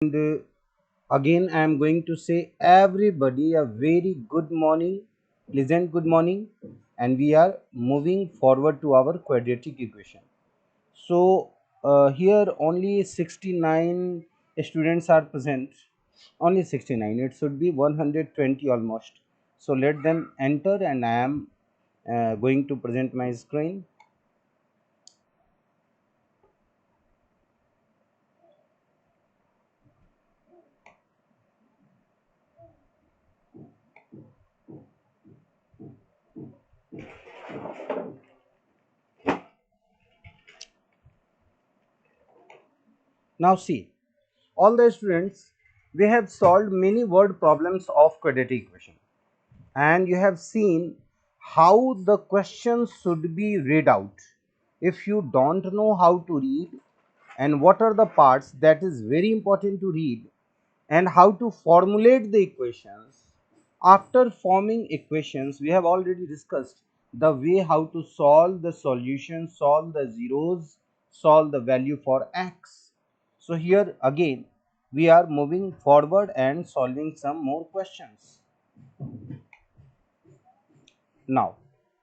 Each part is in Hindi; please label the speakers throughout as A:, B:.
A: And again I am going to say everybody a very good morning, pleasant good morning, and we are moving forward to our quadratic equation. So here only 69 students are present, only 69, it should be 120 almost. So let them enter and I am going to present my screen. Now see, all the students, we have solved many word problems of quadratic equation, and you have seen how the questions should be read out. If you don't know how to read and what are the parts, that is very important to read, and how to formulate the equations. After forming equations, we have already discussed the way how to solve the solution, solve the zeros, solve the value for x. So here again we are moving forward and solving some more questions. Now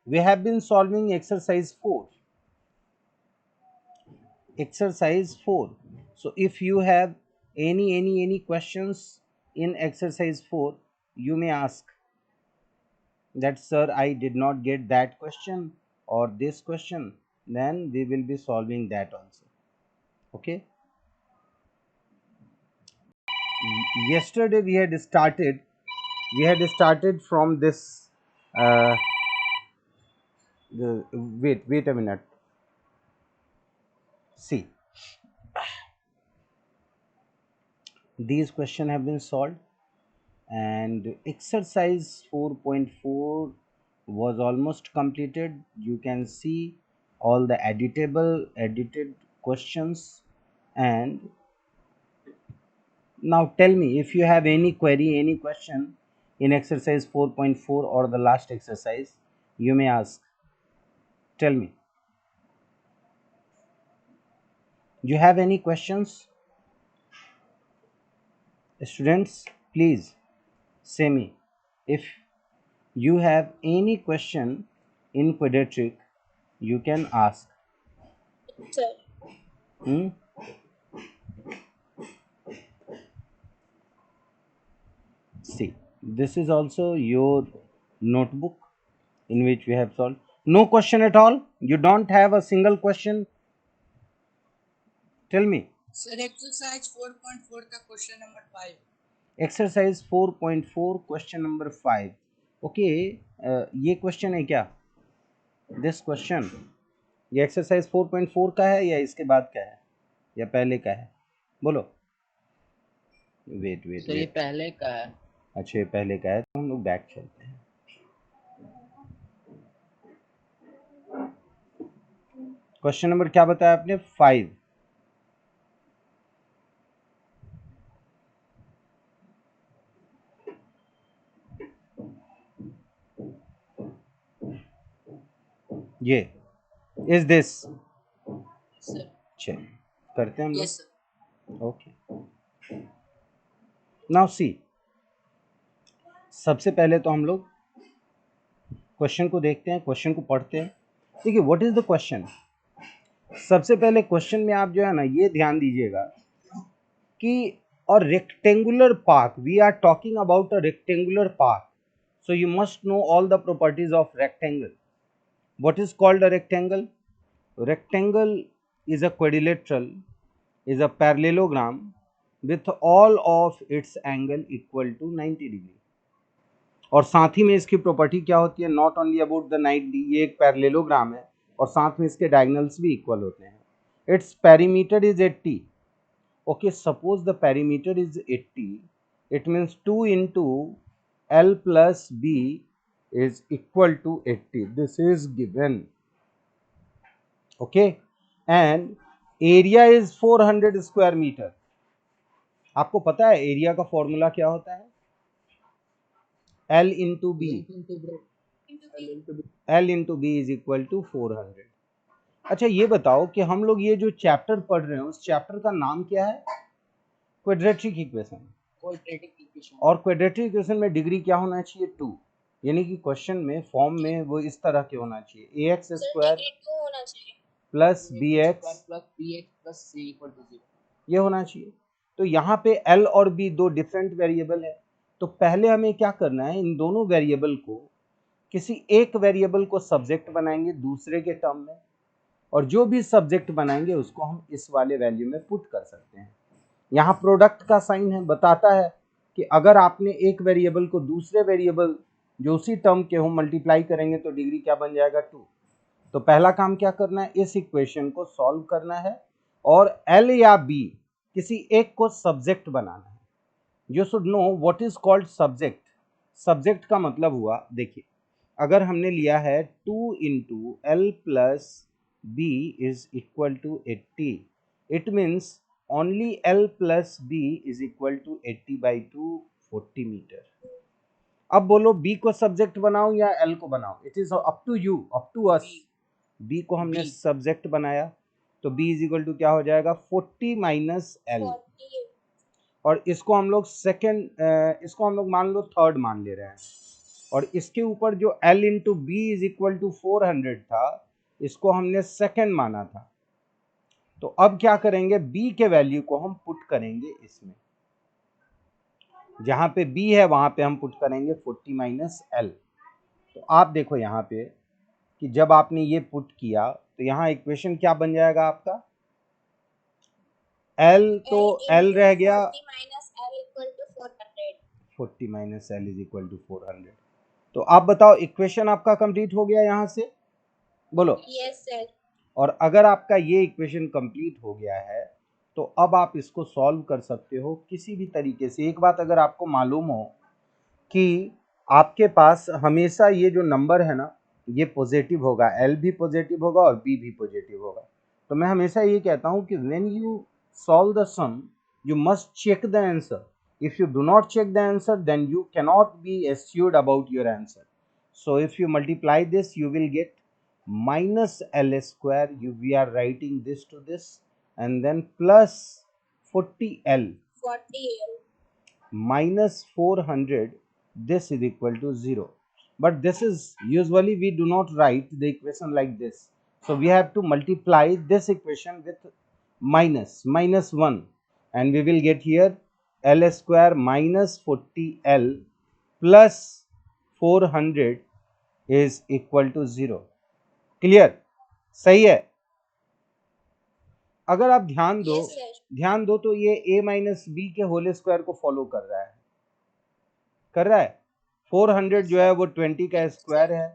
A: we have been solving exercise 4. Exercise 4. So if you have any questions in exercise 4, you may ask that, sir, I did not get that question or this question. Then we will be solving that also. Okay. Yesterday we had started from this wait a minute. See, these questions have been solved, and exercise 4.4 was almost completed. You can see all the edited questions. And now tell me, if you have any query, any question in exercise 4.4 or the last exercise, you may ask. Tell me, you have any questions? Students, please say me if you have any question in quadratic, you can ask.
B: Sir,
A: Hmm? See, this is also your notebook in which we have solved. No question at all? You don't have a single question? Tell me.
B: sir exercise 4.4 का question number 5.
A: Exercise 4.4 question number 5. Okay, ये question है क्या? This question, ये exercise 4.4 का है या इसके बाद का है या पहले का है? बोलो. वेट वेट
C: सर ये
A: वेट
C: पहले का है।
A: अच्छा, ये पहले का है, तो हम लोग बैक चलते हैं. क्वेश्चन नंबर क्या बताया आपने? 5. ये इज दिस.
B: सर
A: चलिए करते हैं हम
B: यस सर.
A: लोग. ओके, नाउ सी, सबसे पहले तो हम लोग क्वेश्चन को देखते हैं, क्वेश्चन को पढ़ते हैं. देखिए, व्हाट इज द क्वेश्चन. सबसे पहले क्वेश्चन में आप जो है ना, ये ध्यान दीजिएगा कि और rectangular park, we are talking about a rectangular park, so you must know all the properties of rectangle. What is called a rectangle? Rectangle is a quadrilateral, is a parallelogram with all of its angle equal to 90 degree. और साथ ही में इसकी प्रॉपर्टी क्या होती है? नॉट ओनली अबाउट द 90, ये एक पैरेललोग्राम है और साथ में इसके डायगोनल्स भी इक्वल होते हैं. Its perimeter is 80. Okay, suppose the perimeter is 80, it means 2 into L plus B is equal to 80. This is given. Okay, and area is 400 square meter. आपको पता है एरिया का फॉर्मूला क्या होता है? L into B. L into B is equal to 400. अच्छा, ये बताओ कि हम लोग ये जो चैप्टर पढ़ रहे हैं, उस चैप्टर का नाम क्या है? Quadratic equation,
B: quadratic equation.
A: और क्वाड्रेटिक इक्वेशन में डिग्री क्या होना चाहिए? 2, यानी कि क्वेश्चन में फॉर्म में वो इस तरह के होना चाहिए, ax स्क्वायर
B: होना चाहिए
A: plus bx
B: plus bx plus c equal to 0,
A: ये होना चाहिए। तो यहाँ पे l और b दो डिफरेंट वेरिएबल है, तो पहले हमें क्या करना है, इन दोनों वेरिएबल को किसी एक वेरिएबल को सब्जेक्ट बनाएंगे दूसरे के टर्म में, और जो भी सब्जेक्ट बनाएंगे उसको हम इस वाले वैल्यू में पुट कर सकते हैं। यहाँ प्रोडक्ट का साइन है, बताता है कि अगर आपने एक वेरिएबल को दूसरे वेरिएबल जो उसी टर्म के हो मल्टीप्लाई करेंगे तो डिग्री क्या बन जाएगा? 2। तो पहला काम क्या करना है, इस इक्वेशन को सॉल्व करना है और L या B किसी एक को सब्जेक्ट बनाना है। You should know what is called subject. Subject का मतलब हुआ, देखिए अगर हमने लिया है 2 into L plus B is equal to 80, it means only L plus B is equal to 80/2 40 metre. अब बोलो बी को सब्जेक्ट बनाओ या एल को बनाओ, it is up to you, up to us. B को हमने सब्जेक्ट बनाया तो b इज इक्वल टू क्या हो जाएगा? 40 माइनस एल, और इसको हम लोग इसको हम लोग मान लो थर्ड मान ले रहे हैं, और इसके ऊपर जो L into B is equal to 400 था, इसको हमने सेकंड माना था। तो अब क्या करेंगे, B के वैल्यू को हम पुट करेंगे इसमें, जहां पे B है वहां पे हम पुट करेंगे 40 माइनस एल। तो आप देखो यहाँ पे कि जब आपने ये पुट किया तो यहाँ इक्वेशन क्या बन जाएगा आपका? L तो L रह गया 40 minus L is equal to 400। तो आप बताओ इक्वेशन आपका कंप्लीट हो गया यहाँ से, बोलो
B: यस सर।
A: और अगर आपका ये इक्वेशन कंप्लीट हो गया है तो अब आप इसको सॉल्व कर सकते हो किसी भी तरीके से। एक बात अगर आपको मालूम हो कि आपके पास हमेशा ये जो नंबर है ना, ये पॉजिटिव होगा, L भी पॉजिटिव होगा और B भी पॉजिटिव होगा। तो मैं हमेशा ये कहता हूँ कि when you solve the sum you must check the answer. If you do not check the answer, then you cannot be assured about your answer. So if you multiply this, you will get minus L square. We are writing this to this, and then plus 40L minus 400. This is equal to 0. But this is usually we do not write the equation like this. So we have to multiply this equation with minus 1, and we will get here L square minus 40L plus 400 is equal to 0. Clear? सही है? अगर आप ध्यान दो तो ये a माइनस बी के होल स्क्वायर को फॉलो कर रहा है। 400 जो है वो 20 का स्क्वायर है,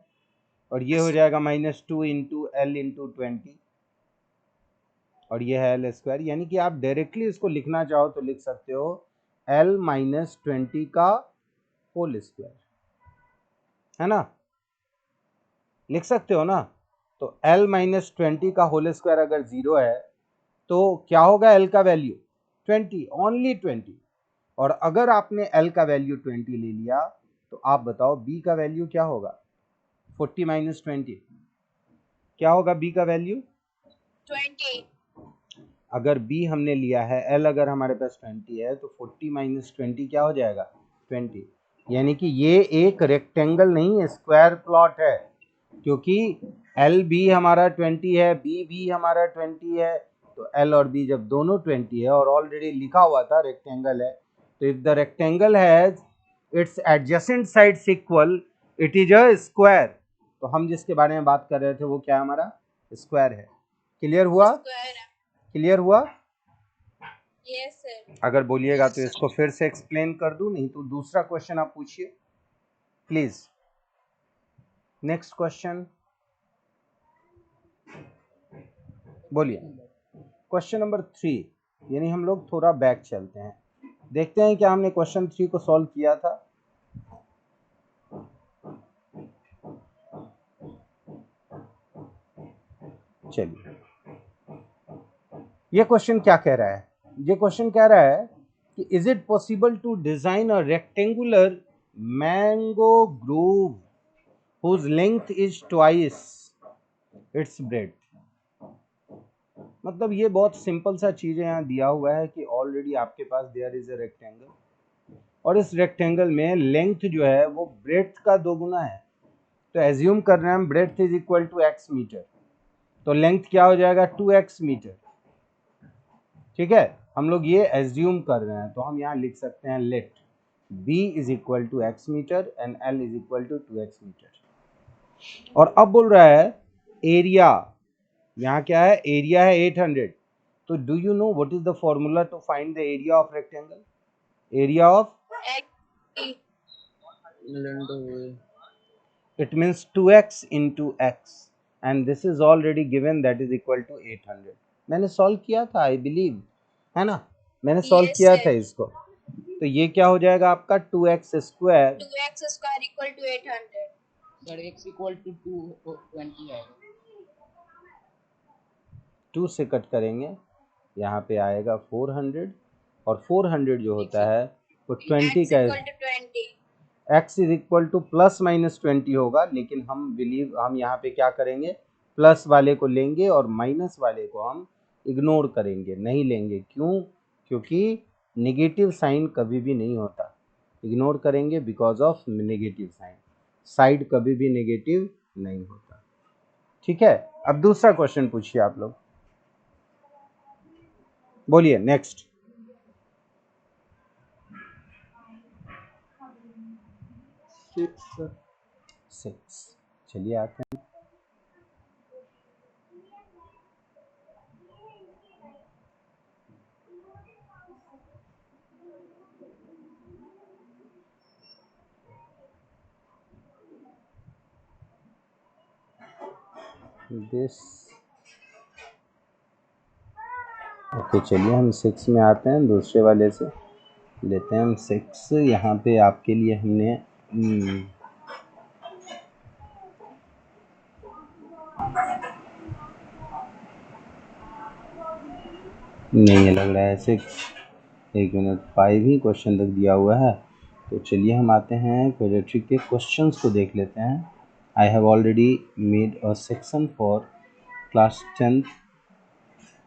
A: और ये हो जाएगा -2 इंटू एल इंटू 20, और ये है एल स्क्वायर। यानी कि आप डायरेक्टली इसको लिखना चाहो तो लिख सकते हो L माइनस 20 का होल स्क्वायर, है ना? लिख सकते हो ना? तो L माइनस 20 का होल स्क्वायर अगर 0 है तो क्या होगा L का वैल्यू? 20, ओनली 20। और अगर आपने L का वैल्यू 20 ले लिया तो आप बताओ B का वैल्यू क्या होगा? 40 माइनस 20 क्या होगा B का वैल्यू?
B: 20।
A: अगर B हमने लिया है, L अगर हमारे पास 20 है तो 40 माइनस 20 क्या हो जाएगा? 20। यानी कि ये एक रेक्टेंगल नहीं है, स्क्वायर प्लॉट है, क्योंकि L भी हमारा 20 है, B भी हमारा 20 है। तो L और B जब दोनों 20 है और ऑलरेडी लिखा हुआ था रेक्टेंगल है, तो if the rectangle has its adjacent sides equal it is a square. तो हम जिसके बारे में बात कर रहे थे वो क्या हमारा स्क्वायर है। क्लियर हुआ? क्लियर हुआ?
B: Yes sir.
A: अगर बोलिएगा तो इसको फिर से एक्सप्लेन कर दूं, नहीं तो दूसरा क्वेश्चन आप पूछिए प्लीज। नेक्स्ट क्वेश्चन बोलिए। क्वेश्चन नंबर 3, यानी हम लोग थोड़ा बैक चलते हैं, देखते हैं क्या हमने क्वेश्चन 3 को सॉल्व किया था। चलिए, ये क्वेश्चन क्या कह रहा है? ये क्वेश्चन कह रहा है कि is it possible to design a rectangular mango grove whose length is twice its breadth। मतलब ये बहुत सिंपल सा चीज़ है, यहाँ दिया हुआ है कि ऑलरेडी आपके पास देयर इज अ रेक्टेंगल और इस रेक्टेंगल में लेंथ जो है वो ब्रेड्थ का दोगुना है। तो एज्यूम कर रहे हैं हम breadth is equal to X metre, तो लेंथ क्या हो जाएगा 2x मीटर। ठीक है, हम लोग ये एज्यूम कर रहे हैं, तो हम यहाँ लिख सकते हैं let b is equal to X metre and l is equal to 2x metre. और अब बोल रहा है एरिया, यहाँ क्या है, एरिया है 800। तो do you know what is the formula to find the area of rectangle? Area of, it means 2x into x and this is already given, that is equal to 800। मैंने सॉल्व किया था आई बिलीव, है ना, मैंने सॉल्व
B: Yes,
A: किया
B: sir.
A: था इसको। तो ये क्या हो जाएगा आपका 2x square
B: 2x square equal to 800.
C: Sir x equal to 220 है।
A: 2 से कट करेंगे, यहाँ पे आएगा 400 और 400 जो होता है वो 20
B: X
A: का,
B: equal to 20.
A: x is equal two plus minus 20 होगा, लेकिन हम यहाँ पे क्या करेंगे, प्लस वाले को लेंगे और माइनस वाले को हम इग्नोर करेंगे, नहीं लेंगे। क्यों? क्योंकि नेगेटिव साइन कभी भी नहीं होता, इग्नोर करेंगे because of negative sign, side कभी भी नेगेटिव नहीं होता। ठीक है, अब दूसरा क्वेश्चन पूछिए आप लोग, बोलिए नेक्स्ट। 6, चलिए आते हैं। दिस ओके, चलिए हम 6 में आते हैं, दूसरे वाले से लेते हैं हम 6। यहाँ पे आपके लिए हमने नहीं लग रहा है 6, एक मिनट, 5 ही क्वेश्चन तक दिया हुआ है। तो चलिए हम आते हैं क्वाड्रेटिक के क्वेश्चंस को देख लेते हैं। I have already made a section for class 10th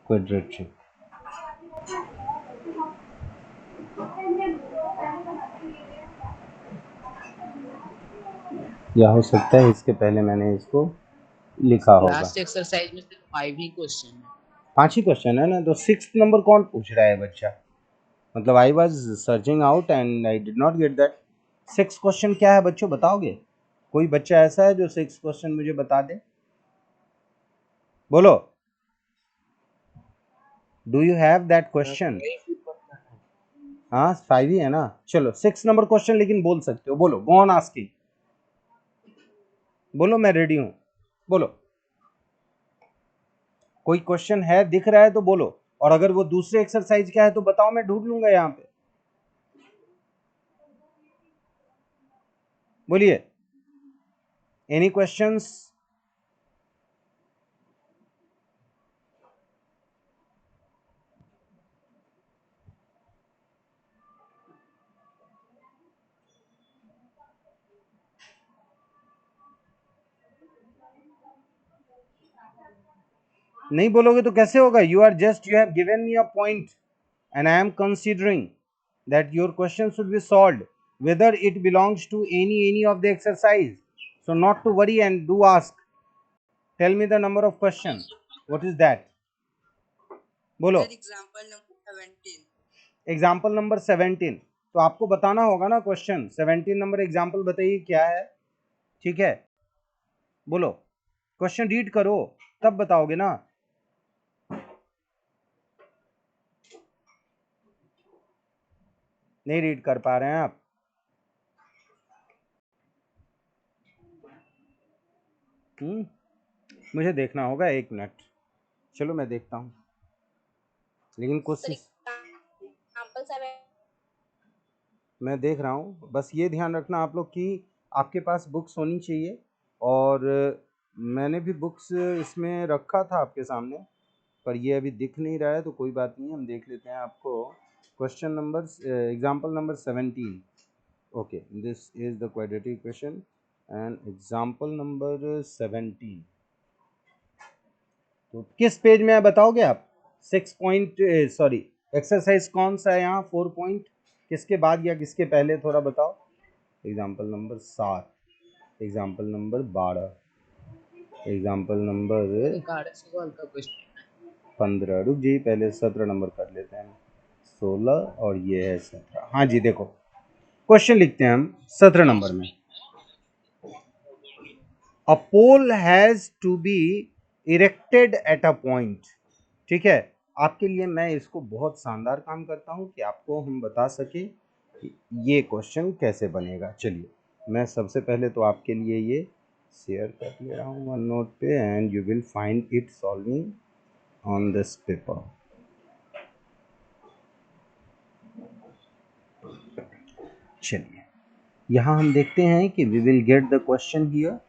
A: quadratic. या हो सकता है इसके पहले मैंने इसको लिखा होगा।
C: लास्ट एक्सरसाइज में सिर्फ 5 ही क्वेश्चन है।
A: 5 ही क्वेश्चन है ना, तो 6th नंबर कौन पूछ रहा है बच्चा? मतलब I was searching out and I did not get that. 6 question क्या है बच्चों, बताओगे? कोई बच्चा ऐसा है जो 6 क्वेश्चन मुझे बता दे, बोलो। Do you have that question? हाँ 5 ही है ना, चलो 6 नंबर क्वेश्चन लेकिन बोल सकते हो, बोलो, गो ऑन आस्किंग, बोलो मैं रेडी हूँ, बोलो। कोई क्वेश्चन है दिख रहा है तो बोलो, और अगर वो दूसरे एक्सरसाइज का है तो बताओ, मैं ढूंढ लूंगा यहाँ पे, बोलिए। Any questions? नहीं बोलोगे तो कैसे होगा? You have given me a point and I am considering that your question should be solved whether it belongs to any of the exercise. So not to worry and do ask. Tell me the number of question. What is that? बोलो।
B: Sir, example number 17.
A: Example number 17, तो आपको बताना होगा ना क्वेश्चन। 17 नंबर एग्जाम्पल बताइए क्या है, ठीक है, बोलो। क्वेश्चन रीड करो तब बताओगे ना। नहीं रीड कर पा रहे हैं आप? मुझे देखना होगा, एक मिनट, चलो मैं देखता हूँ, लेकिन कोशिश मैं देख रहा हूँ। बस ये ध्यान रखना आप लोग कि आपके पास बुक्स होनी चाहिए, और मैंने भी बुक्स इसमें रखा था आपके सामने, पर ये अभी दिख नहीं रहा है, तो कोई बात नहीं, हम देख लेते हैं आपको। Question number example number 17। Okay, this is the quadratic equation and example number 17। तो किस पेज में है बताओगे आप? 6 एक्सरसाइज कौन सा है यहाँ? 4 पॉइंट किसके बाद या किसके पहले, थोड़ा बताओ। Example number 7, example number 12, example number
C: 11 सवाल का क्वेश्चन
A: 15। रुक जी, पहले 17 नंबर कर लेते हैं। 16 और ये है 17। हाँ जी, देखो क्वेश्चन लिखते हैं हम 17 नंबर में। A pole has to be erected at a point. ठीक है, आपके लिए मैं इसको बहुत शानदार काम करता हूं कि आपको हम बता सके कि ये क्वेश्चन कैसे बनेगा। चलिए, मैं सबसे पहले तो आपके लिए ये शेयर कर ले रहा हूँ वन नोट पे, and you will find it solving on this paper. चलिए, यहाँ हम देखते हैं कि we will get the question here.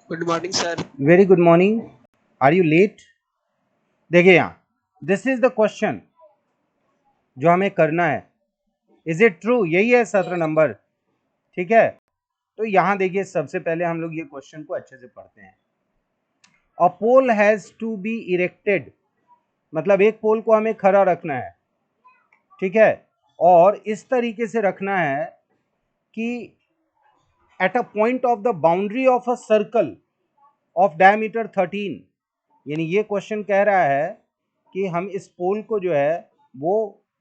D: Good morning sir.
A: Very good morning. Are you late? देखिए यहाँ, दिस इज द क्वेश्चन जो हमें करना है। Is it true? यही है 17 नंबर। ठीक है, तो यहाँ देखिए, सबसे पहले हम लोग ये क्वेश्चन को अच्छे से पढ़ते हैं। अ pole has to be erected, मतलब एक पोल को हमें खड़ा रखना है। ठीक है, और इस तरीके से रखना है कि eight a point of the boundary of a circle of diameter 13। यानी ये क्वेश्चन कह रहा है कि हम इस पोल को जो है वो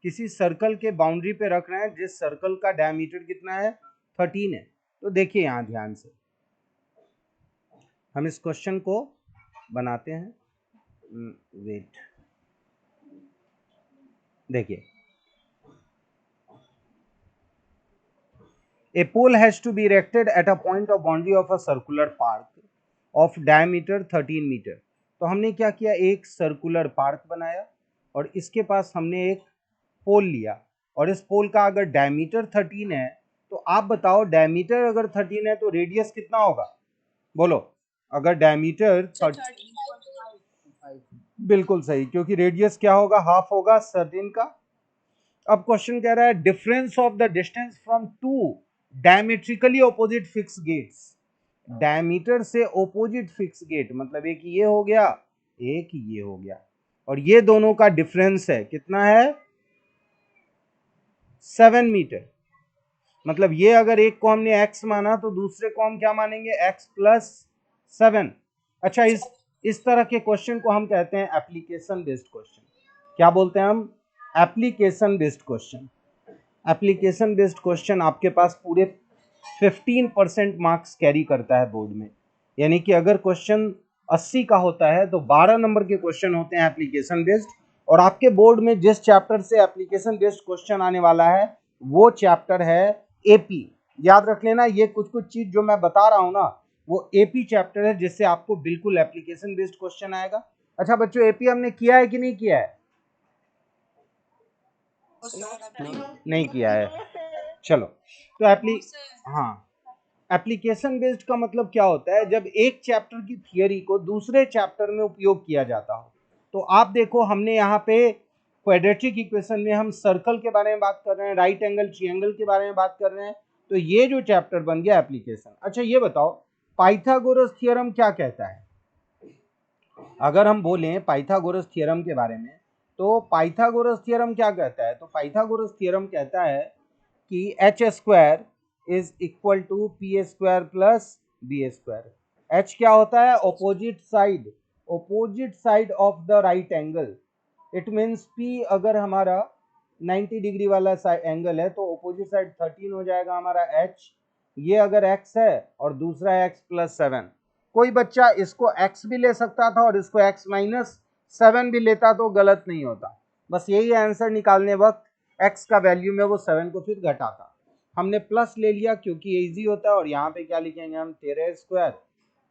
A: किसी सर्कल के बाउंड्री पे रख रहे हैं, जिस सर्कल का डायमीटर कितना है? 13 है। तो देखिए यहाँ ध्यान से हम इस क्वेश्चन को बनाते हैं। वेट, देखिए, a pole has to be erected at a point of boundary of a circular park of diameter 13 metre. तो हमने क्या किया, एक सर्कुलर पार्क बनाया और इसके पास हमने एक पोल लिया, और इस पोल का अगर डायमीटर 13 है तो आप बताओ, डायमीटर अगर 13 है तो रेडियस कितना होगा? बोलो। अगर डायमीटर
B: 13.5।
A: बिल्कुल सही, क्योंकि रेडियस क्या होगा? हाफ होगा 13 का। अब क्वेश्चन कह रहा है difference of the distance from two diametrically opposite fix gates. Diameter से ऑपोजिट फिक्स गेट, मतलब एक ये हो गया, एक ये हो गया, और ये दोनों का डिफरेंस है कितना है? 7 मीटर। मतलब ये अगर एक को हमने x माना तो दूसरे को हम क्या मानेंगे? x plus 7। अच्छा, इस तरह के क्वेश्चन को हम कहते हैं एप्लीकेशन बेस्ड क्वेश्चन। क्या बोलते हैं हम? Application based question. Application based question आपके पास पूरे 15% मार्क्स कैरी करता है बोर्ड में। यानी कि अगर क्वेश्चन 80 का होता है तो 12 नंबर के क्वेश्चन होते हैं एप्लीकेशन बेस्ड। और आपके बोर्ड में जिस चैप्टर से एप्लीकेशन बेस्ड क्वेश्चन आने वाला है वो चैप्टर है एपी। याद रख लेना, ये कुछ कुछ चीज जो मैं बता रहा हूं ना, वो एपी चैप्टर है, जिससे आपको बिल्कुल एप्लीकेशन बेस्ड क्वेश्चन आएगा। अच्छा बच्चों, एपी हमने किया है कि नहीं किया है? नहीं किया है। चलो, तो हाँ, एप्लीकेशन बेस्ड का मतलब क्या होता है? जब एक चैप्टर की थियरी को दूसरे चैप्टर में उपयोग किया जाता हो। तो आप देखो, हमने यहाँ पे क्वाड्रेटिक इक्वेशन में हम सर्कल के बारे में बात कर रहे हैं, राइट एंगल ट्रायंगल के बारे में बात कर रहे हैं। तो ये जो चैप्टर बन गया एप्लीकेशन। अच्छा ये बताओ, पाइथागोरस थ्योरम क्या कहता है? अगर हम बोलें पाइथागोरस थ्योरम के बारे में, तो पाइथागोरस थ्योरम क्या कहता है? तो पाइथागोरस थ्योरम कहता है कि H square is equal to P square plus B square. H क्या होता है? Opposite side of the right angle. It means P अगर हमारा 90 डिग्री वाला एंगल है तो ऑपोजिट साइड 13 हो जाएगा हमारा एच। ये अगर एक्स है और दूसरा है एक्स प्लस 7। कोई बच्चा इसको x भी ले सकता था और इसको x माइनस 7 भी लेता तो गलत नहीं होता। बस यही आंसर निकालने वक्त x का वैल्यू में वो 7 को फिर घटाता। हमने प्लस ले लिया क्योंकि ये इजी होता है, और यहाँ पे क्या लिखेंगे हम? 13 square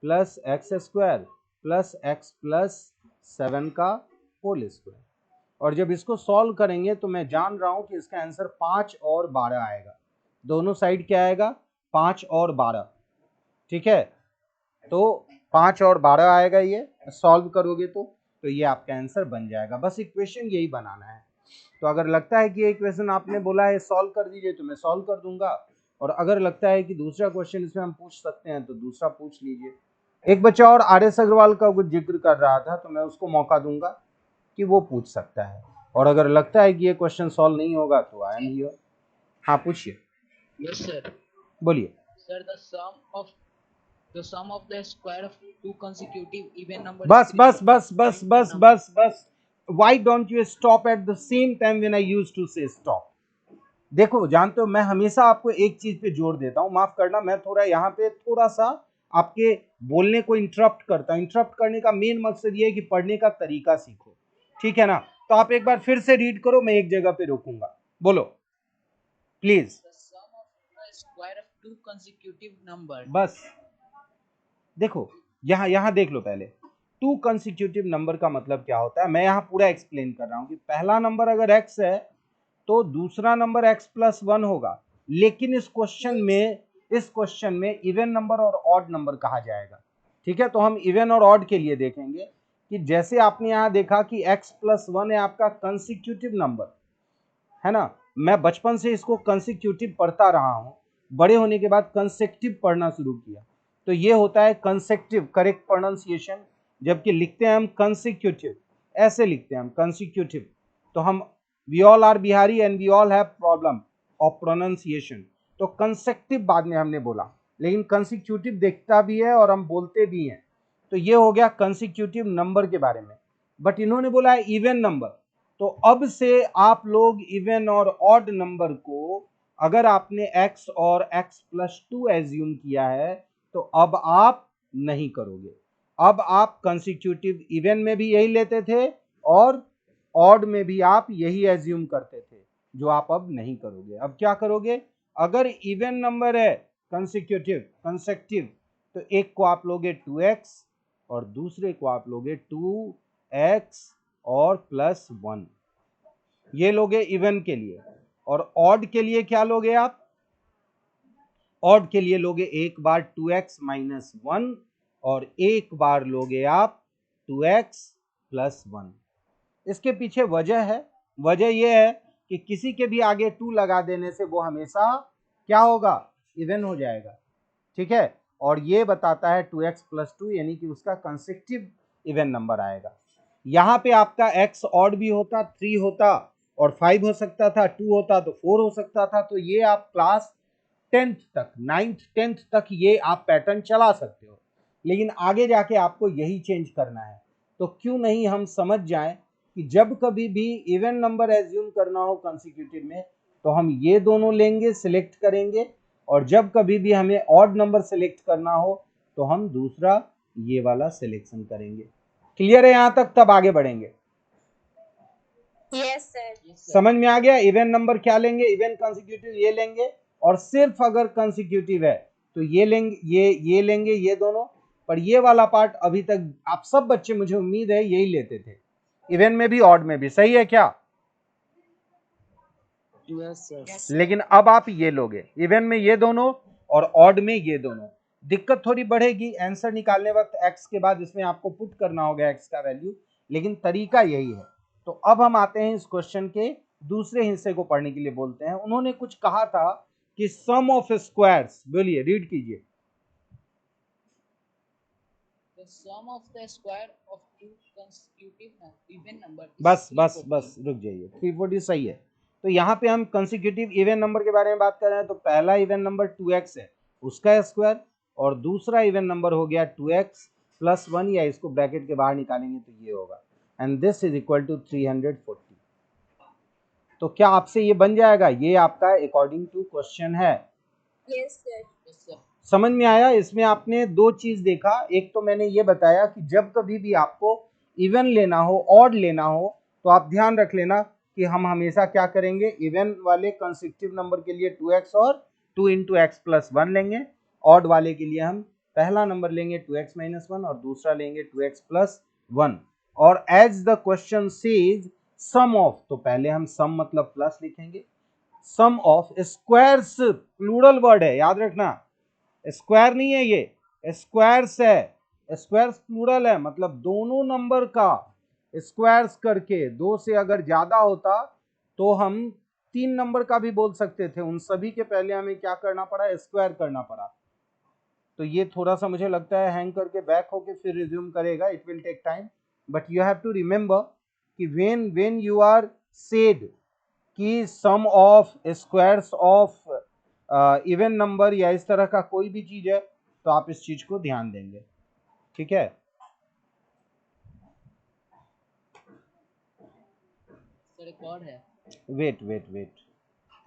A: plus x square plus x plus 7 का होल स्क्वायर। और जब इसको सॉल्व करेंगे तो मैं जान रहा हूं कि इसका आंसर 5 और 12 आएगा। दोनों साइड क्या आएगा? 5 और 12। ठीक है, तो 5 और 12 आएगा। ये सॉल्व करोगे तो ये आपका आंसर बन जाएगा। बस इक्वेशन यही बनाना है। तो अगर लगता है कि ये क्वेश्चन आपने बोला है सॉल्व कर दीजिए तो मैं सॉल्व कर दूंगा, और अगर लगता है कि दूसरा क्वेश्चन इसमें हम पूछ सकते हैं तो दूसरा पूछ लीजिए। एक बच्चा और आर.एस. अग्रवाल का कुछ जिक्र कर रहा था तो मैं उसको मौका दूंगा कि वो पूछ सकता है, और अगर लगता है कि ये क्वेश्चन सॉल्व नहीं होगा तो आई एम हियर। हाँ पूछिए,
C: Yes, sir.
A: बोलिए।
C: Sir, the sum of the square of two consecutive even numbers.
A: बस बस बस बस बस बस बस, why don't you stop at the same time when I used to say stop. देखो जानते हो मैं हमेशा आपको एक चीज पे जोर देता हूं, माफ करना मैं थोड़ा यहाँ पे थोड़ा सा आपके बोलने को इंटरप्ट करता हूं। इंटरप्ट करने का मेन मकसद ये है कि पढ़ने का तरीका सीखो, ठीक है ना। तो आप एक बार फिर से रीड करो, मैं एक जगह पे रोकूंगा, बोलो please.
C: The sum of the square of two consecutive numbers.
A: बस देखो यहाँ देख लो पहले, टू कंसिक्यूटिव नंबर का मतलब क्या होता है, मैं यहाँ पूरा एक्सप्लेन कर रहा हूँ कि पहला नंबर अगर x है तो दूसरा नंबर x प्लस 1 होगा, लेकिन इस क्वेश्चन में इवन नंबर और ऑड नंबर कहा जाएगा, ठीक है। तो हम इवन और ऑड के लिए देखेंगे कि जैसे आपने यहाँ देखा कि x प्लस 1 है आपका कंसिक्यूटिव नंबर, है ना। मैं बचपन से इसको कंसिक्यूटिव पढ़ता रहा हूँ, बड़े होने के बाद कंसेक्टिव पढ़ना शुरू किया, तो ये होता है कंसेक्टिव करेक्ट प्रोनाउंसिएशन, जबकि लिखते हैं हम कंसिक्यूटिव, ऐसे लिखते हैं हम कंसिक्यूटिव। तो हम we all are Bihari and we all have problem of pronunciation, तो कंसेक्टिव बाद में हमने बोला, लेकिन कंसिक्यूटिव दिखता भी है और हम बोलते भी हैं। तो ये हो गया कंसिक्यूटिव नंबर के बारे में। बट इन्होंने बोला है इवन नंबर, तो अब से आप लोग इवन और ऑड नंबर को अगर आपने x और x प्लस 2 एज्यूम किया है तो अब आप नहीं करोगे। अब आप कंसिक्यूटिव इवन में भी यही लेते थे और ऑड में भी आप यही एज्यूम करते थे, जो आप अब नहीं करोगे। अब क्या करोगे, अगर इवन नंबर है कंसेक्टिव तो एक को आप लोगे 2x और दूसरे को आप लोगे 2x और प्लस 1, ये लोगे इवन के लिए। और ऑड के लिए क्या लोगे आप, ऑड के लिए लोगे एक बार 2x माइनस 1 और एक बार लोगे आप 2x प्लस 1। इसके पीछे वजह है, वजह यह है कि किसी के भी आगे 2 लगा देने से वो हमेशा क्या होगा, इवन हो जाएगा, ठीक है। और ये बताता है 2x प्लस 2 यानी कि उसका कंसेक्टिव इवन नंबर आएगा। यहाँ पे आपका x ऑड भी होता 3 होता और 5 हो सकता था, 2 होता तो 4 हो सकता था। तो ये आप क्लास 10th तक 9th 10th तक ये आप पैटर्न चला सकते हो, लेकिन आगे जाके आपको यही चेंज करना है। तो क्यों नहीं हम समझ जाएं कि जब कभी भी इवन नंबर एज्यूम करना हो कंसेक्यूटिव में तो हम ये दोनों लेंगे, सिलेक्ट करेंगे, और जब कभी भी हमें ऑड नंबर सिलेक्ट करना हो तो हम दूसरा ये वाला सिलेक्शन करेंगे। क्लियर है यहाँ तक, तब आगे बढ़ेंगे।
E: Yes sir.
A: समझ में आ गया, इवन नंबर क्या लेंगे, इवन कंसेक्यूटिव ये लेंगे, और सिर्फ अगर कंसेक्यूटिव है तो ये लेंगे, ये लेंगे, ये दोनों। पर ये वाला पार्ट अभी तक आप सब बच्चे, मुझे उम्मीद है, यही लेते थे, इवन में भी ऑड में भी, सही है क्या।
C: Yes, sir.
A: लेकिन अब आप ये लोगे, इवन में ये दोनों और ऑड में ये दोनों। दिक्कत थोड़ी बढ़ेगी आंसर निकालने वक्त, x के बाद इसमें आपको पुट करना होगा x का वैल्यू, लेकिन तरीका यही है। तो अब हम आते हैं इस क्वेश्चन के दूसरे हिस्से को पढ़ने के लिए बोलते हैं। उन्होंने कुछ कहा था कि सम ऑफ स्क्वायर्स, बोलिए रीड कीजिए।
C: The sum of the square of two consecutive even numbers.
A: बस बस बस रुक जाइए, 340 सही है। तो यहाँ पे हम कंसेक्यूटिव इवन नंबर के बारे में बात कर रहे हैं। तो पहला इवन नंबर 2x है, उसका स्क्वायर, और दूसरा इवन नंबर हो गया 2x प्लस 1, या इसको ब्रैकेट के बाहर निकालेंगे तो ये होगा, and this is equal to 340। तो क्या आपसे ये बन जाएगा, ये आपका अकॉर्डिंग टू क्वेश्चन है।
E: Yes sir.
C: Yes, sir.
A: समझ में आया। इसमें आपने दो चीज देखा, एक तो मैंने ये बताया कि जब कभी भी आपको इवन लेना हो, ऑड लेना हो, तो आप ध्यान रख लेना कि हम हमेशा क्या करेंगे, इवन वाले कंसेक्यूटिव नंबर के लिए 2x और 2 इंटू एक्स प्लस 1 लेंगे, ऑड वाले के लिए हम पहला नंबर लेंगे 2x माइनस 1 और दूसरा लेंगे 2x प्लस 1। और as the question says sum of, तो पहले हम सम मतलब प्लस लिखेंगे, sum of squares, plural word है याद रखना, स्क्वायर नहीं है ये, स्क्वायर्स है, स्क्वायर्स प्लूरल है, मतलब दोनों नंबर का स्क्वायर्स करके, दो से अगर ज्यादा होता तो हम 3 नंबर का भी बोल सकते थे, उन सभी के पहले हमें क्या करना पड़ा, स्क्वायर करना पड़ा। तो ये थोड़ा सा मुझे लगता है हैंग करके बैक होके फिर रिज्यूम करेगा, it will take time, but you have to remember कि व्हेन यू आर सेड कि sum of squares of even number या इस तरह का कोई भी चीज है, तो आप इस चीज को ध्यान देंगे, ठीक है।
C: सर एक और है।
A: Wait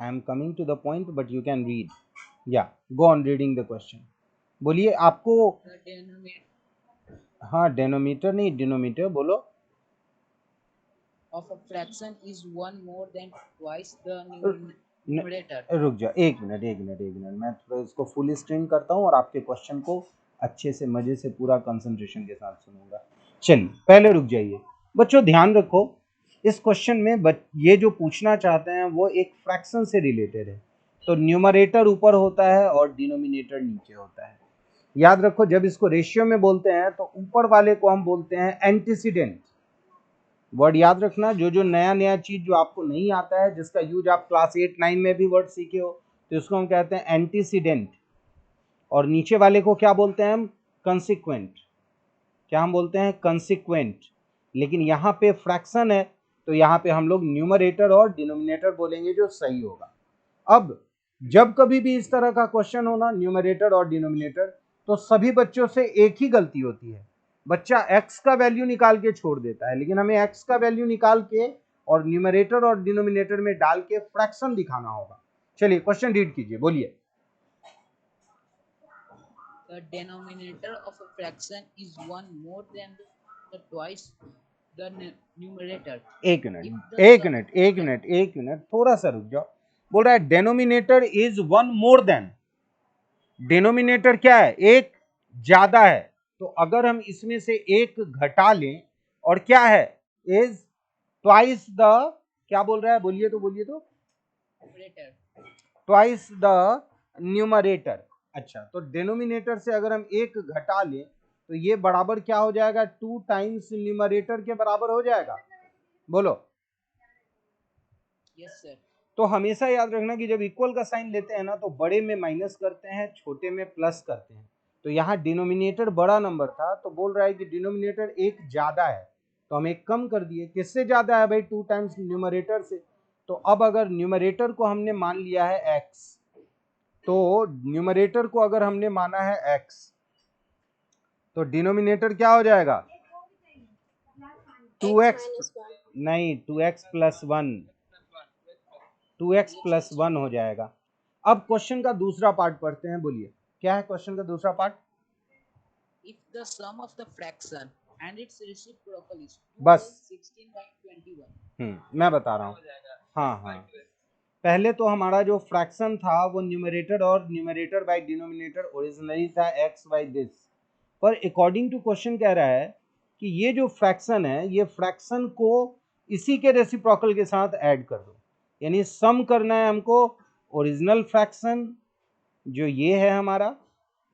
A: I am coming to the point but you can read, या go on reading the question. बोलिए आपको। हाँ डेनोमीटर नहीं डिनोमीटर बोलो।
C: Of a fraction is one more than twice the
A: न-
C: numerator.
A: रुक जा, एक मिनट, मैं थोड़ा इसको फुल स्क्रीन करता हूँ और आपके क्वेश्चन को अच्छे से मजे से पूरा कंसंट्रेशन के साथ सुनूंगा। चलिए पहले रुक जाइए बच्चों, ध्यान रखो इस क्वेश्चन में ये जो पूछना चाहते हैं वो एक फ्रैक्शन से रिलेटेड है। तो न्यूमरेटर ऊपर होता है और डिनोमिनेटर नीचे होता है। याद रखो जब इसको रेशियो में बोलते हैं तो ऊपर वाले को हम बोलते हैं एंटीसीडेंट। वर्ड याद रखना, जो नया चीज जो आपको नहीं आता है, जिसका यूज आप क्लास 8-9 में भी वर्ड सीखे हो, तो इसको हम कहते हैं एंटीसीडेंट। और नीचे वाले को क्या बोलते हैं हम, कंसिक्वेंट। क्या हम बोलते हैं, कंसिक्वेंट। लेकिन यहाँ पे फ्रैक्शन है तो यहाँ पे हम लोग न्यूमरेटर और डिनोमिनेटर बोलेंगे, जो सही होगा। अब जब कभी भी इस तरह का क्वेश्चन हो ना, न्यूमरेटर और डिनोमिनेटर, तो सभी बच्चों से एक ही गलती होती है, बच्चा x का वैल्यू निकाल के छोड़ देता है। लेकिन हमें x का वैल्यू निकाल के और न्यूमरेटर और डिनोमिनेटर में डाल के फ्रैक्शन दिखाना होगा। चलिए क्वेश्चन रीड कीजिए, बोलिए।
C: The denominator of a fraction is one more than the twice the numerator.
A: एक मिनट थोड़ा सा रुक जाओ। बोल रहा है denominator is one more than. Denominator क्या है, एक ज्यादा है। तो अगर हम इसमें से एक घटा लें और क्या है, इज ट्वाइस द, क्या बोल रहा है, बोलिए तो
C: Numerator.
A: Twice the numerator. अच्छा, तो डिनोमिनेटर से अगर हम एक घटा लें तो ये बराबर क्या हो जाएगा, 2 टाइम्स न्यूमरेटर के बराबर हो जाएगा। बोलो।
C: Yes sir.
A: तो हमेशा याद रखना कि जब इक्वल का साइन लेते हैं ना, तो बड़े में माइनस करते हैं, छोटे में प्लस करते हैं। तो यहाँ डिनोमिनेटर बड़ा नंबर था, तो बोल रहा है कि डिनोमिनेटर एक ज्यादा है, तो हम एक कम कर दिए। किससे ज्यादा है भाई, 2 टाइम्स न्यूमरेटर से। तो अब अगर न्यूमरेटर को हमने मान लिया है x, तो न्यूमरेटर को अगर हमने माना है x, तो डिनोमिनेटर क्या हो जाएगा, 2x नहीं 2x प्लस 1, 2x प्लस 1 हो जाएगा। अब क्वेश्चन का दूसरा पार्ट पढ़ते हैं, बोलिए क्या है क्वेश्चन का दूसरा part.
C: If the sum of the fraction and its reciprocal is
A: बस
C: 16/21.
A: मैं बता रहा हूँ। हाँ पहले तो हमारा जो फ्रैक्शन था वो न्यूमरेटर और न्यूमरेटर बाय डिनोमिनेटर ओरिजिनली था x बाय दिस, पर अकॉर्डिंग टू क्वेश्चन कह रहा है कि ये जो फ्रैक्शन है, ये फ्रैक्शन को इसी के रेसिप्रोकल के साथ ऐड कर दो। यानी सम करना है हमको ओरिजिनल फ्रैक्शन जो ये है हमारा,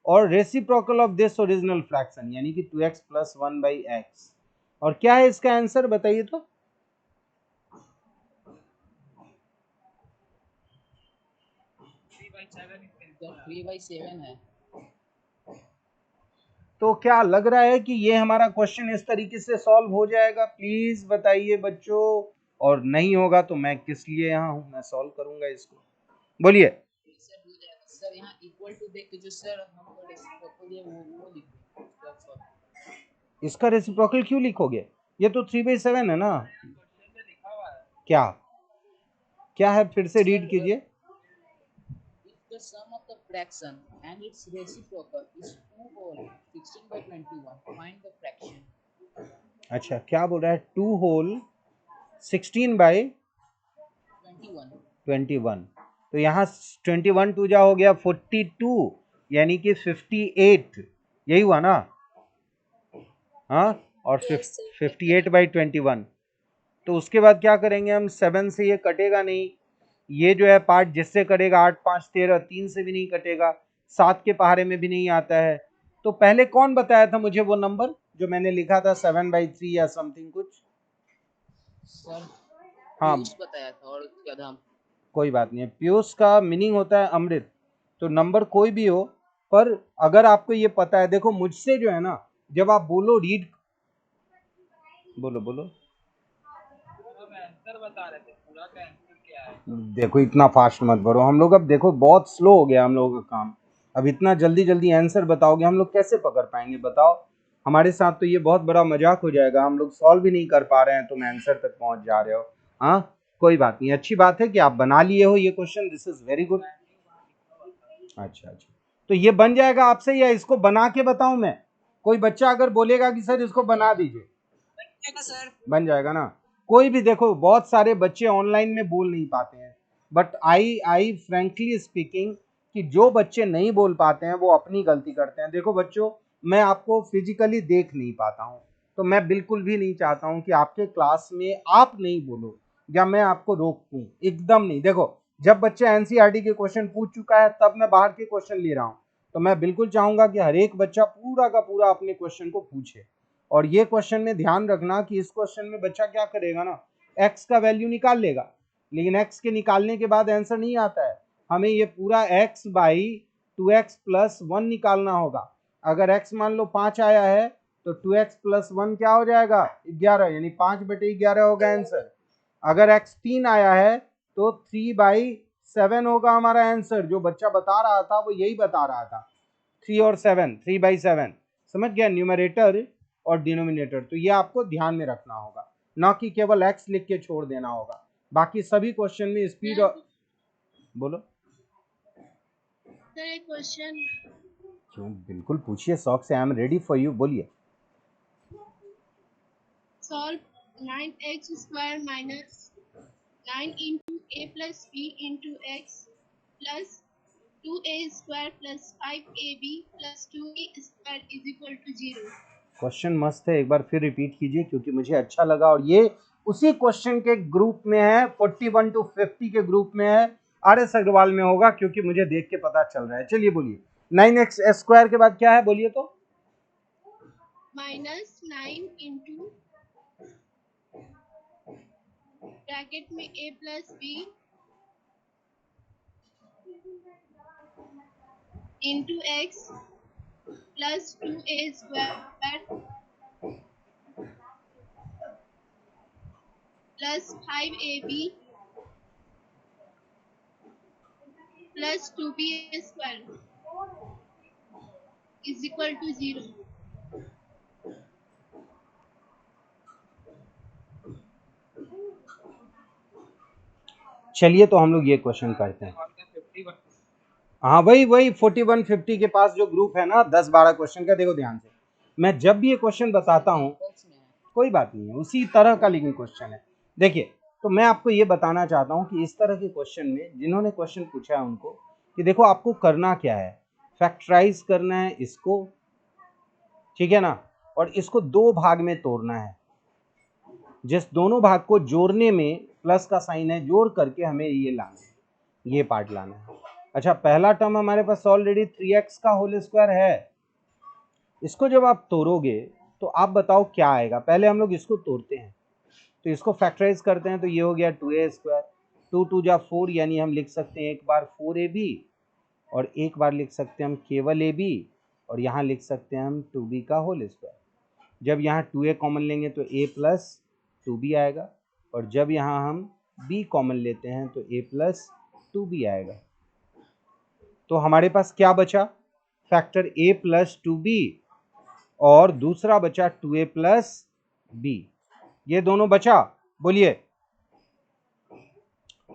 A: और reciprocal of this original fraction यानी कि 2x प्लस 1 बाई एक्स। और क्या है इसका आंसर बताइए तो।
C: 3/7 है।
A: तो क्या लग रहा है कि ये हमारा क्वेश्चन इस तरीके से सॉल्व हो जाएगा, प्लीज बताइए बच्चों। और नहीं होगा तो मैं किस लिए यहाँ हूँ, मैं सॉल्व करूंगा इसको, बोलिए।
C: सर यहाँ इक्वल टू देख के जो सर हमको रेसिप्रोकल है वो लिखो।
A: इसका रेसिप्रोकल क्यों लिखोगे, ये तो 3/7 है ना। क्या क्या है, फिर से रीड कीजिए।
C: The sum of the fraction and its reciprocal is 2 whole 16/21. Find the fraction.
A: अच्छा क्या बोल रहा है, 2 होल 16/21। तो यहाँ 21 टू जा हो गया 42, यानी कि 58, यही हुआ ना। हाँ, और 58/21। तो उसके बाद क्या करेंगे हम, 7 से ये कटेगा नहीं, ये जो है पार्ट जिससे कटेगा 8 5 13, 3 से भी नहीं कटेगा, 7 के पहाड़े में भी नहीं आता है। तो पहले कौन बताया था मुझे वो नंबर जो मैंने लिखा था 7/3 या समथिंग कुछ।
C: सर
A: हाँ
C: पीयूष बताया था और कदम।
A: कोई बात नहीं है, पीयूष का मीनिंग होता है अमृत। तो नंबर कोई भी हो, पर अगर आपको ये पता है, देखो मुझसे जो है ना, जब आप बोलो रीड, बोलो बोलो,
D: आंसर बता रहे थे पूरा का आंसर क्या है।
A: देखो इतना फास्ट मत भरो, हम लोग अब देखो बहुत स्लो हो गया हम लोगों का काम। अब इतना जल्दी जल्दी आंसर बताओगे, हम लोग कैसे पकड़ पाएंगे बताओ। हमारे साथ तो ये बहुत बड़ा मजाक हो जाएगा, हम लोग सॉल्व भी नहीं कर पा रहे हैं, तुम आंसर तक पहुंच जा रहे हो। हाँ कोई बात नहीं, अच्छी बात है कि आप बना लिए हो ये question, this is very good. अच्छा अच्छा, तो ये बन जाएगा आपसे या इसको बना के बताऊं मैं? कोई बच्चा अगर बोलेगा कि सर इसको बना दीजिए,
B: सर
A: बन जाएगा ना? कोई भी देखो, बहुत सारे बच्चे ऑनलाइन में बोल नहीं पाते हैं, बट आई फ्रैंकली स्पीकिंग कि जो बच्चे नहीं बोल पाते हैं वो अपनी गलती करते हैं। देखो बच्चों, मैं आपको फिजिकली देख नहीं पाता हूँ, तो मैं बिल्कुल भी नहीं चाहता हूँ कि आपके क्लास में आप नहीं बोलो या मैं आपको रोकूं, एकदम नहीं। देखो जब बच्चे एनसीईआरटी के क्वेश्चन पूछ चुका है तब मैं बाहर के क्वेश्चन ले रहा हूँ, तो मैं बिल्कुल चाहूंगा कि हर एक बच्चा पूरा का पूरा अपने क्वेश्चन को पूछे। और ये क्वेश्चन में ध्यान रखना कि इस क्वेश्चन में बच्चा क्या करेगा ना, x का वैल्यू निकाल लेगा, लेकिन x के निकालने के बाद आंसर नहीं आता है, हमें ये पूरा x बाई 2x प्लस 1 निकालना होगा। अगर x मान लो 5 आया है तो 2x प्लस 1 क्या हो जाएगा, 11, यानी 5/11 होगा आंसर। अगर x 3 आया है तो 3/7 होगा हमारा आंसर। जो बच्चा बता रहा था वो यही बता रहा था, 3 और 7, 3/7। समझ गया, न्यूमरेटर और डिनोमिनेटर। तो ये आपको ध्यान में रखना होगा, ना कि केवल x लिख के छोड़ देना होगा। बाकी सभी क्वेश्चन में स्पीड और बोलो
E: सर एक क्वेश्चन।
A: क्यों, बिल्कुल पूछिए शौक से, I am ready for you, बोलिए।
E: Solve 9x² minus 9 into a plus b into x plus 2a² plus 5ab plus 2b² is equal to 0।
A: Question मस्त है, एक बार फिर रिपीट कीजिए क्योंकि मुझे अच्छा लगा, और ये उसी क्वेश्चन के ग्रुप में है, 41 to 50 के ग्रुप में है। RS अग्रवाल में होगा क्योंकि मुझे देख के पता चल रहा है। चलिए बोलिए, 9x² के बाद क्या है बोलिए तो?
E: माइनस 9 इंटू ब्रैकेट में a plus b into x plus 2a² plus 5ab plus 2b² is equal to 0।
A: चलिए तो हम लोग ये क्वेश्चन करते हैं। हाँ वही वही 41 50 के पास जो ग्रुप है ना, 10-12 क्वेश्चन का। देखो ध्यान से, मैं जब भी ये क्वेश्चन बताता हूँ, कोई बात नहीं है, उसी तरह का लेकिन क्वेश्चन है। देखिए, तो मैं आपको ये बताना चाहता हूँ कि इस तरह के क्वेश्चन में जिन्होंने क्वेश्चन पूछा है उनको कि देखो आपको करना क्या है, फैक्टराइज करना है इसको, ठीक है ना, और इसको दो भाग में तोड़ना है। जिस दोनों भाग को जोड़ने में प्लस का साइन है, जोड़ करके हमें ये लाना है, ये पार्ट लाना है। अच्छा, पहला टर्म हमारे पास ऑलरेडी 3x का होल स्क्वायर है, इसको जब आप तोड़ोगे तो आप बताओ क्या आएगा। पहले हम लोग इसको तोड़ते हैं, तो इसको फैक्टराइज करते हैं, तो ये हो गया 2a², 2 2 जा 4, यानी हम लिख सकते हैं एक बार 4ab और एक बार लिख सकते हैं हम केवल ab, और यहाँ लिख सकते हैं हम 2b का होल स्क्वायर। जब यहाँ 2a कॉमन लेंगे तो a प्लस 2b आएगा, और जब यहाँ हम b कॉमन लेते हैं तो a प्लस 2b आएगा। तो हमारे पास क्या बचा, फैक्टर a प्लस 2b, और दूसरा बचा 2a प्लस b। ये दोनों बचा, बोलिए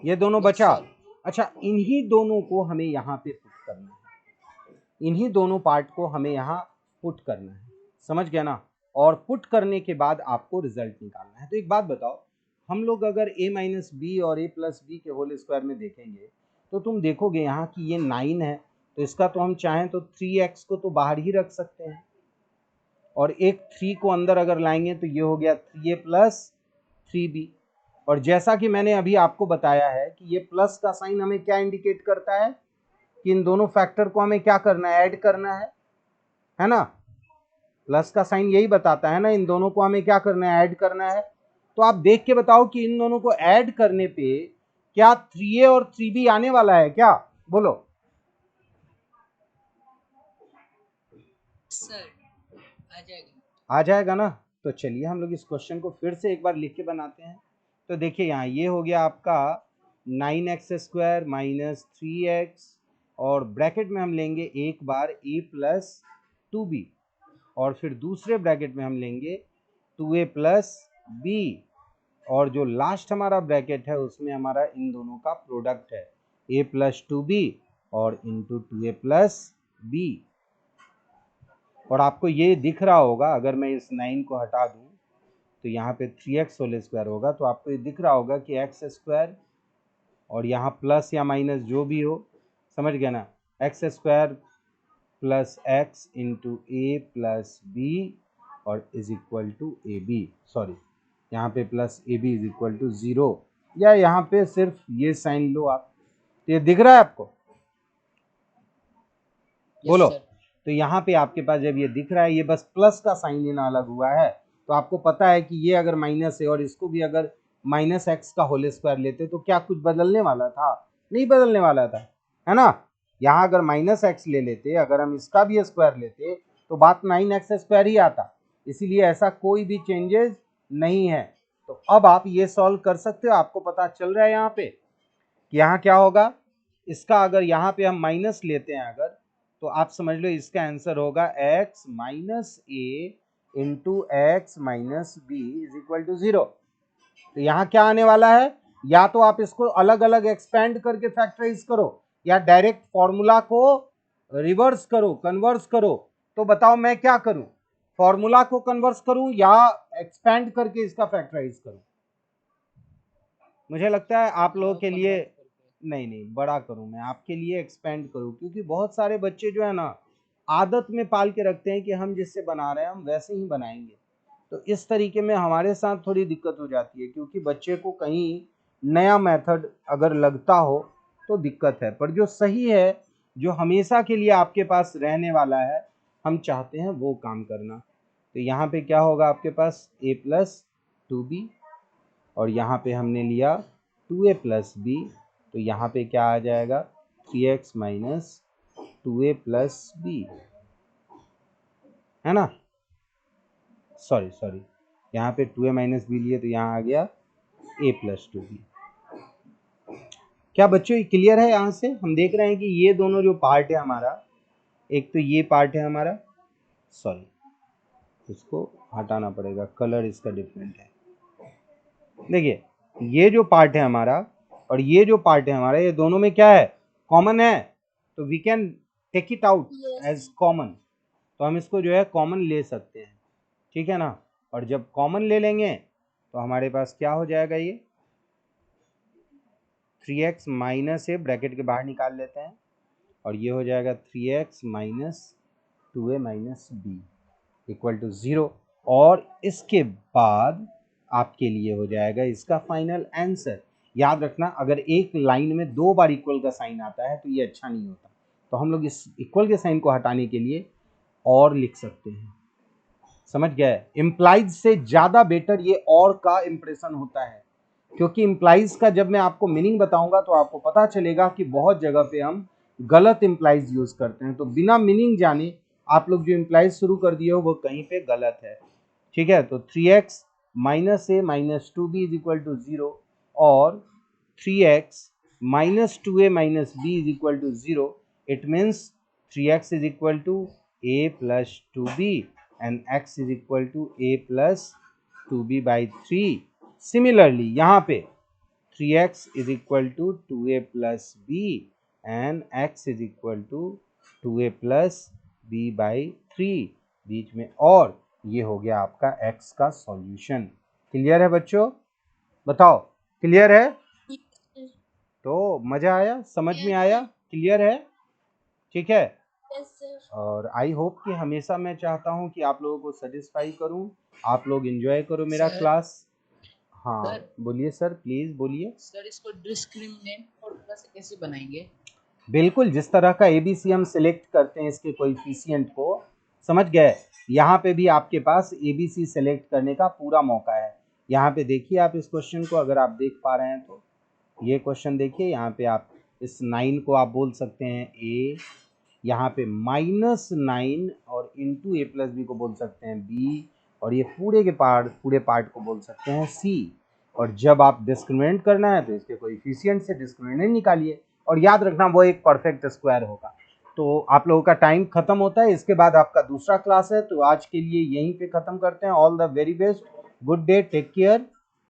A: ये दोनों बचा। अच्छा, इन्हीं दोनों को हमें यहाँ पे पुट करना है, इन्हीं दोनों पार्ट को हमें यहाँ पुट करना है, समझ गया ना? और पुट करने के बाद आपको रिजल्ट निकालना है। तो एक बात बताओ, हम लोग अगर a माइनस बी और a प्लस बी के होल स्क्वायर में देखेंगे तो तुम देखोगे यहाँ कि ये 9 है, तो इसका तो हम चाहें तो 3x को तो बाहर ही रख सकते हैं, और एक 3 को अंदर अगर लाएंगे तो ये हो गया 3a प्लस 3b। और जैसा कि मैंने अभी आपको बताया है कि ये प्लस का साइन हमें क्या इंडिकेट करता है कि इन दोनों फैक्टर को हमें क्या करना है, ऐड करना है ना? प्लस का साइन यही बताता है ना, इन दोनों को हमें क्या करना है, ऐड करना है। तो आप देख के बताओ कि इन दोनों को ऐड करने पे क्या 3a और 3b आने वाला है क्या? बोलो।
B: सर आ जाएगा।
A: आ जाएगा ना? तो चलिए हम लोग इस क्वेश्चन को फिर से एक बार लिख के बनाते हैं। तो देखिए यहाँ ये हो गया आपका 9x² माइनस 3x और ब्रैकेट में हम लेंगे एक बार a प्लस 2b और फिर दूसरे ब्रैकेट में हम लेंगे 2a प्लस b और जो लास्ट हमारा ब्रैकेट है उसमें हमारा इन दोनों का प्रोडक्ट है a प्लस 2b और इंटू 2a प्लस b। और आपको ये दिख रहा होगा, अगर मैं इस 9 को हटा दूं तो यहाँ पे 3x होल स्क्वायर होगा, तो आपको ये दिख रहा होगा कि x स्क्वायर और यहाँ प्लस या माइनस जो भी हो, समझ गया ना, x square plus x into a plus b और is equal to a b, sorry यहाँ पे plus a b is equal to 0, या यहाँ पे सिर्फ ये साइन लो आप। तो ये दिख रहा है आपको? बोलो।
C: सर।
A: तो यहाँ पे आपके पास जब ये दिख रहा है, ये बस प्लस का साइन लेना अलग हुआ है, तो आपको पता है कि ये अगर माइनस है और इसको भी अगर माइनस एक्स का होल स्क्वायर लेते तो क्या कुछ बदलने वाला था? नहीं बदलने वाला था, है ना। यहाँ अगर माइनस एक्स ले लेते, अगर हम इसका भी स्क्वायर लेते तो बात 9x² ही आता, इसीलिए ऐसा कोई भी चेंजेस नहीं है। तो अब आप ये सॉल्व कर सकते हो, आपको पता चल रहा है यहाँ पे कि यहाँ क्या होगा। इसका अगर यहाँ पे हम माइनस लेते हैं अगर, तो आप समझ लो इसका आंसर होगा x minus a into x minus b is equal to 0। तो यहाँ क्या आने वाला है, या तो आप इसको अलग अलग एक्सपेंड करके फैक्टराइज करो या डायरेक्ट फॉर्मूला को रिवर्स करो, कन्वर्स करो। तो बताओ मैं क्या करूं, फॉर्मूला को कन्वर्स करूं या एक्सपेंड करके इसका फैक्टराइज करूं? मुझे लगता है आप लोगों के लिए नहीं बड़ा करूं मैं, आपके लिए एक्सपेंड करूं, क्योंकि बहुत सारे बच्चे जो है ना आदत में पाल के रखते हैं कि हम जिससे बना रहे हैं हम वैसे ही बनाएंगे। तो इस तरीके में हमारे साथ थोड़ी दिक्कत हो जाती है, क्योंकि बच्चे को कहीं नया मेथड अगर लगता हो तो दिक्कत है, पर जो सही है, जो हमेशा के लिए आपके पास रहने वाला है, हम चाहते हैं वो काम करना। तो यहाँ पे क्या होगा आपके पास a प्लस 2b और यहाँ पे हमने लिया 2a प्लस b, तो यहाँ पे क्या आ जाएगा 3x minus 2a plus b, है ना। सॉरी यहाँ पे 2a माइनस बी लिए तो यहाँ आ गया a प्लस 2b। क्या बच्चों ये क्लियर है? यहाँ से हम देख रहे हैं कि ये दोनों जो पार्ट है हमारा, एक तो ये पार्ट है हमारा, सॉरी इसको हटाना पड़ेगा, कलर इसका डिफरेंट है। देखिए ये जो पार्ट है हमारा और ये जो पार्ट है हमारा, ये दोनों में क्या है, कॉमन है, तो we can take it out as common. तो हम इसको जो है कॉमन ले सकते हैं, ठीक है ना। और जब कॉमन ले लेंगे तो हमारे पास क्या हो जाएगा, ये 3x माइनस ए ब्रैकेट के बाहर निकाल लेते हैं और ये हो जाएगा 3x minus 2a minus b equal to 0। और इसके बाद आपके लिए हो जाएगा इसका फाइनल आंसर। याद रखना, अगर एक लाइन में 2 बार इक्वल का साइन आता है तो ये अच्छा नहीं होता, तो हम लोग इस इक्वल के साइन को हटाने के लिए और लिख सकते हैं, समझ गए। इम्प्लाइज से ज़्यादा बेटर ये और का इंप्रेशन होता है, क्योंकि इम्प्लाइज का जब मैं आपको मीनिंग बताऊंगा तो आपको पता चलेगा कि बहुत जगह पे हम गलत इम्प्लाइज यूज करते हैं। तो बिना मीनिंग जाने आप लोग जो इम्प्लाइज शुरू कर दिए हो वो कहीं पे गलत है, ठीक है। तो 3x minus a minus 2b is equal to 0 और 3x minus 2a minus b is equal to 0। It means 3x is equal to a plus 2b and x is equal to a plus 2b by 3। Similarly यहाँ पे 3x is equal to 2a plus b and x is equal to 2a plus b by 3 बीच में, और ये हो गया आपका x का सॉल्यूशन। क्लियर है बच्चों? बताओ क्लियर है? तो मजा आया, समझ में आया, क्लियर है, ठीक है। और आई होप कि हमेशा मैं चाहता हूं कि आप लोगों को सेटिस्फाई करूं, आप लोग एंजॉय करो मेरा क्लास। हाँ
C: सर,
A: बोलिए सर, प्लीज बोलिए
C: सर इसको डिस्क्रिमिनेंट फॉर्मूला से कैसे बनाएंगे?
A: बिल्कुल, जिस तरह का एबीसी हम सिलेक्ट करते हैं इसके कोएफिशिएंट को, समझ गए। यहाँ पे भी आपके पास एबीसी सिलेक्ट करने का पूरा मौका है। यहाँ पे देखिए आप इस क्वेश्चन को, अगर आप देख पा रहे हैं तो ये क्वेश्चन देखिए, यहाँ पे आप इस 9 को आप बोल सकते हैं a, यहाँ पे -9 और इंटू a प्लस बी को बोल सकते हैं b, और ये पूरे पार्ट को बोल सकते हैं c। और जब आप डिस्क्रिमिनेंट करना है तो इसके कोएफिशिएंट से डिस्क्रिमिनेंट निकालिए, और याद रखना वो एक परफेक्ट स्क्वायर होगा। तो आप लोगों का टाइम खत्म होता है, इसके बाद आपका दूसरा क्लास है, तो आज के लिए यहीं पे खत्म करते हैं। All the very best, good day, take care.